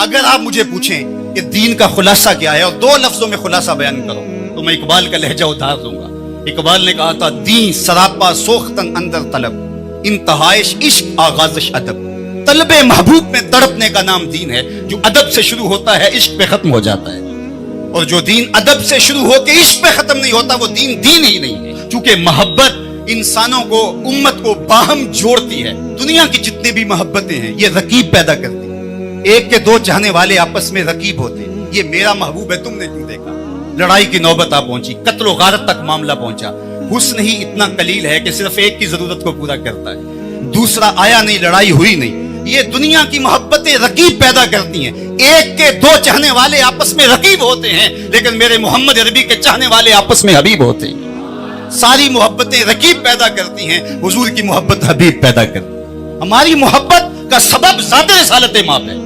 अगर आप मुझे पूछें कि दीन का खुलासा क्या है और दो लफ्जों में खुलासा बयान करो, तो मैं इकबाल का लहजा उतार दूंगा। इकबाल ने कहा था, दीन सरापा सोख्तन अंदर तलब, इंतहाइश इश्क आगाज़श अदब। तलबे महबूब में तड़पने का नाम दीन है। जो अदब से शुरू होता है इश्क पे खत्म हो जाता है, और जो दीन अदब से शुरू होकर इश्क पे खत्म नहीं होता वो दीन दीन ही नहीं है। क्योंकि मोहब्बत इंसानों को, उम्मत को बाहम जोड़ती है। दुनिया की जितनी भी मोहब्बतें हैं ये रकीब पैदा करती हैं। एक के दो चाहने वाले आपस में रकीब होते हैं। ये मेरा महबूब है, तुमने क्यों देखा? लड़ाई की नौबत आ पहुंची, कत्ल व गारत तक मामला पहुंचा। हुस्न ही इतना कलील है कि सिर्फ एक की जरूरत को पूरा करता है, दूसरा आया नहीं, लड़ाई हुई नहीं। ये दुनिया की मोहब्बतें रकीब पैदा करती हैं। एक के दो चाहने वाले आपस में रकीब होते हैं, लेकिन मेरे मोहम्मद अरबी के चाहने वाले आपस में हबीब होते हैं। सारी मोहब्बतें रकीब पैदा करती हैं, हुजूर की मोहब्बत हबीब पैदा करती है। हमारी मोहब्बत का सबब ज़ात रिसालत माप है।